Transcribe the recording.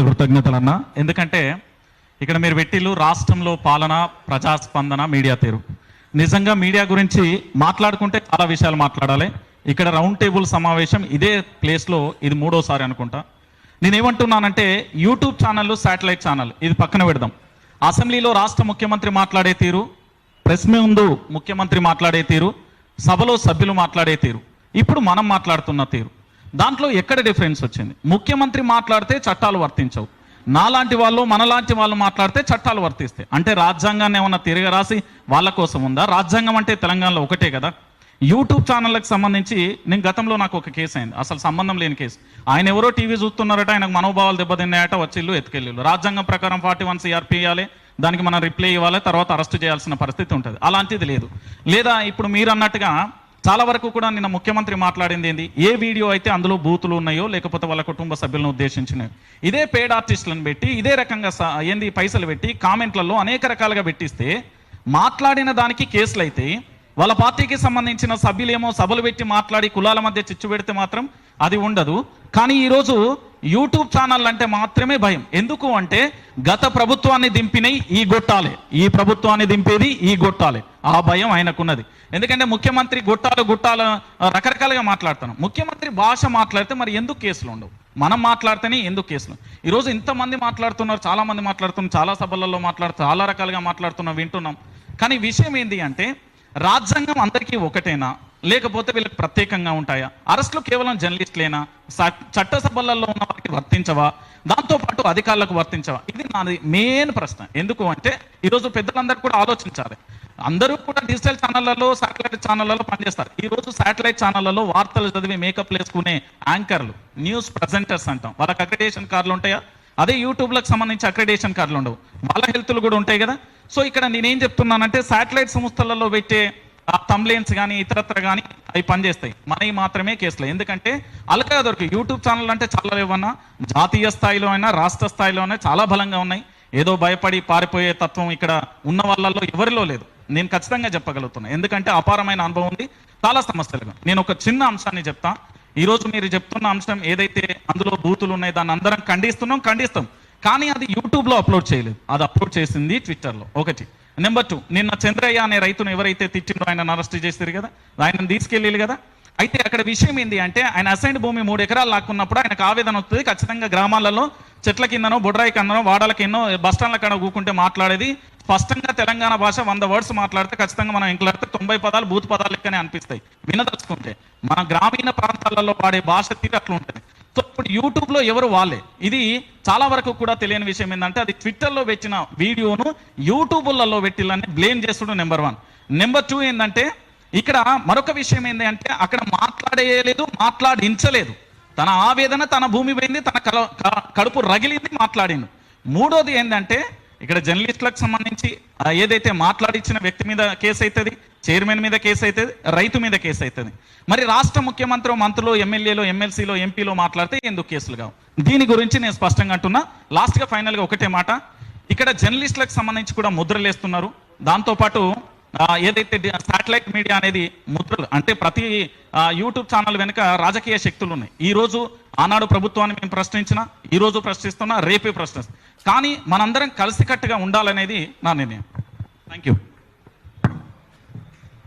కృతజ్ఞతలన్నా. ఎందుకంటే ఇక్కడ మీరు పెట్టిల్లు రాష్ట్రంలో పాలన, ప్రజాస్పందన, మీడియా తీరు. నిజంగా మీడియా గురించి మాట్లాడుకుంటే చాలా విషయాలు మాట్లాడాలి. ఇక్కడ రౌండ్ టేబుల్ సమావేశం ఇదే ప్లేస్లో ఇది 3వ సారి అనుకుంటా. నేనేమంటున్నానంటే యూట్యూబ్ ఛానళ్ళు, శాటిలైట్ ఛానల్ ఇది పక్కన పెడదాం. అసెంబ్లీలో రాష్ట్ర ముఖ్యమంత్రి మాట్లాడే తీరు, ప్రెస్ ముందు ముఖ్యమంత్రి మాట్లాడే తీరు, సభలో సభ్యులు మాట్లాడే తీరు, ఇప్పుడు మనం మాట్లాడుతున్న తీరు, దాంట్లో ఎక్కడ డిఫరెన్స్ వచ్చింది? ముఖ్యమంత్రి మాట్లాడితే చట్టాలు వర్తించవు, నాలాంటి వాళ్ళు మనలాంటి వాళ్ళు మాట్లాడితే చట్టాలు వర్తిస్తాయి. అంటే రాజ్యాంగాన్ని ఏమన్నా తిరగరాసి వాళ్ళ కోసం ఉందా? రాజ్యాంగం అంటే తెలంగాణలో ఒకటే కదా. యూట్యూబ్ ఛానళ్ళకి సంబంధించి నేను గతంలో నాకు ఒక కేసు అయింది, అసలు సంబంధం లేని కేసు. ఆయన ఎవరో టీవీ చూస్తున్నారట, ఆయనకు మనోభావాలు దెబ్బతిన్నాయట, వచ్చిల్లు ఎత్తుకెళ్ళిళ్ళు. రాజ్యాంగం ప్రకారం 41 CRP ఇవ్వాలి, దానికి మనం రిప్లై ఇవ్వాలి, తర్వాత అరెస్ట్ చేయాల్సిన పరిస్థితి ఉంటుంది. అలాంటిది లేదు. లేదా ఇప్పుడు మీరు అన్నట్టుగా చాలా వరకు కూడా నిన్న ముఖ్యమంత్రి మాట్లాడింది ఏంది? ఏ వీడియో అయితే అందులో బూతులు ఉన్నాయో లేకపోతే వాళ్ళ కుటుంబ సభ్యులను ఉద్దేశించినవి, ఇదే పేడ్ ఆర్టిస్టులను పెట్టి ఇదే రకంగా ఏంది పైసలు పెట్టి కామెంట్లలో అనేక రకాలుగా పెట్టిస్తే మాట్లాడిన దానికి కేసులు అయితే, వాళ్ళ పార్టీకి సంబంధించిన సభ్యులేమో సభలు పెట్టి మాట్లాడి కులాల మధ్య చిచ్చు పెడితే మాత్రం అది ఉండదు. కానీ ఈరోజు యూట్యూబ్ ఛానల్ అంటే మాత్రమే భయం. ఎందుకు అంటే గత ప్రభుత్వాన్ని దింపినవి ఈ గొట్టాలే, ఈ ప్రభుత్వాన్ని దింపేది ఈ గొట్టాలే, ఆ భయం ఆయనకున్నది. ఎందుకంటే ముఖ్యమంత్రి గుట్టాలు రకరకాలుగా మాట్లాడుతున్నాం. ముఖ్యమంత్రి భాష మాట్లాడితే మరి ఎందుకు కేసులు ఉండవు? మనం మాట్లాడితేనే ఎందుకు కేసులు? ఈరోజు ఇంతమంది మాట్లాడుతున్నారు, చాలామంది మాట్లాడుతున్నారు, చాలా సభలలో మాట్లాడుతున్నారు, చాలా రకాలుగా మాట్లాడుతున్నాం, వింటున్నాం. కానీ విషయం ఏంటి అంటే రాజ్యాంగం అందరికీ ఒకటేనా, లేకపోతే వీళ్ళకి ప్రత్యేకంగా ఉంటాయా? అరెస్టులు కేవలం జర్నలిస్టులేనా? చట్టసభలలో ఉన్న వారికి వర్తించవా? దాంతోపాటు అధికారులకు వర్తించవా? ఇది నాది మెయిన్ ప్రశ్న. ఎందుకు అంటే ఈరోజు పెద్దలందరూ కూడా ఆలోచించాలి. అందరూ కూడా డిజిటల్ ఛానళ్లలో, శాటిలైట్ ఛానళ్లలో పనిచేస్తారు. ఈరోజు శాటిలైట్ ఛానళ్లలో వార్తలు చదివి మేకప్ వేసుకునే యాంకర్లు, న్యూస్ ప్రజెంటర్స్ అంటాం, వాళ్ళకి అక్రెడిటేషన్ కార్డులు ఉంటాయా? అదే యూట్యూబ్లకు సంబంధించి అక్రెడిటేషన్ కార్డులు ఉండవు, వాళ్ళ హెల్త్లు కూడా ఉంటాయి కదా. సో ఇక్కడ నేనేం చెప్తున్నానంటే శాటిలైట్ సంస్థలలో పెట్టే థంబ్నెయిల్స్ కానీ ఇతరత్ర కానీ అవి పనిచేస్తాయి, మనవి మాత్రమే కేసులు. ఎందుకంటే అలకా దొరికి యూట్యూబ్ ఛానల్ అంటే చాలా లేవన్నా, జాతీయ స్థాయిలో అయినా రాష్ట్ర స్థాయిలో అయినా చాలా బలంగా ఉన్నాయి. ఏదో భయపడి పారిపోయే తత్వం ఇక్కడ ఉన్న వాళ్ళల్లో ఎవరిలో లేదు, నేను ఖచ్చితంగా చెప్పగలుగుతున్నాను. ఎందుకంటే అపారమైన అనుభవం ఉంది చాలా సమస్యలుగా. నేను ఒక చిన్న అంశాన్ని చెప్తా. ఈరోజు మీరు చెప్తున్న అంశం ఏదైతే అందులో బూతులు ఉన్నాయి దాన్ని అందరం ఖండిస్తాం. కానీ అది యూట్యూబ్లో అప్లోడ్ చేయలేదు, అది అప్లోడ్ చేసింది ట్విట్టర్లో. ఒకటి. నెంబర్ 2, నిన్న చంద్రయ్య అనే రైతును ఎవరైతే తిట్టిండో ఆయన అరెస్ట్ చేశారు కదా, ఆయనను తీసుకెళ్ళి కదా. అయితే అక్కడ విషయం ఏంటి అంటే ఆయన అసైన్డ్ భూమి 3 ఎకరాలు లాక్కున్నప్పుడు ఆయనకు ఆవేదన వస్తుంది. ఖచ్చితంగా గ్రామాలలో చెట్ల కిందనో, బొడ్రాయి కిందనో, వాడల కిందనో, బస్టాండ్ల కాడ కూకుంటే మాట్లాడేది స్పష్టంగా తెలంగాణ భాష 100 వర్డ్స్ మాట్లాడితే ఖచ్చితంగా మనం ఇంట్లాడితే 90 పదాలు బూత్ పదాలు లెక్కనే అనిపిస్తాయి వినదలుచుకుంటే. మన గ్రామీణ ప్రాంతాలలో వాడే భాష తీరు అట్లా ఉంటుంది. సో ఇప్పుడు యూట్యూబ్లో ఎవరు వాళ్ళే. ఇది చాలా వరకు కూడా తెలియని విషయం ఏంటంటే అది ట్విట్టర్లో పెట్టిన వీడియోను యూట్యూబ్లలో పెట్టిల్లని బ్లేమ్ చేస్తుడు నెంబర్ 1. నెంబర్ 2 ఏంటంటే ఇక్కడ మరొక విషయం ఏంటి అంటే అక్కడ మాట్లాడేయలేదు, మాట్లాడించలేదు. తన ఆవేదన, తన భూమి పోయింది, తన కడుపు రగిలింది, మాట్లాడిండు. 3వది ఏంటంటే ఇక్కడ జర్నలిస్టులకు సంబంధించి ఏదైతే మాట్లాడించిన వ్యక్తి మీద కేసు అవుతుంది, చైర్మన్ మీద కేసు అవుతుంది, రైతు మీద కేసు అవుతుంది. మరి రాష్ట్ర ముఖ్యమంత్రి, మంత్రులు, ఎమ్మెల్యేలు, ఎమ్మెల్సీలో, ఎంపీలో మాట్లాడితే ఎందుకు కేసులు కావు? దీని గురించి నేను స్పష్టంగా అంటున్నా. లాస్ట్గా ఫైనల్గా ఒకటే మాట, ఇక్కడ జర్నలిస్టులకు సంబంధించి కూడా ముద్రలు వేస్తున్నారు. దాంతోపాటు ఏదైతే శాటిలైట్ మీడియా అనేది ముద్రలు అంటే ప్రతి యూట్యూబ్ ఛానల్ వెనుక రాజకీయ శక్తులు ఉన్నాయి. ఈరోజు ఆనాడు ప్రభుత్వాన్ని మేము ప్రశ్నించినా, ఈరోజు ప్రశ్నిస్తున్నా, రేపే ప్రశ్నిస్తాం. కానీ మనందరం కలిసికట్టుగా ఉండాలనేది నా నిర్ణయం. Thank you.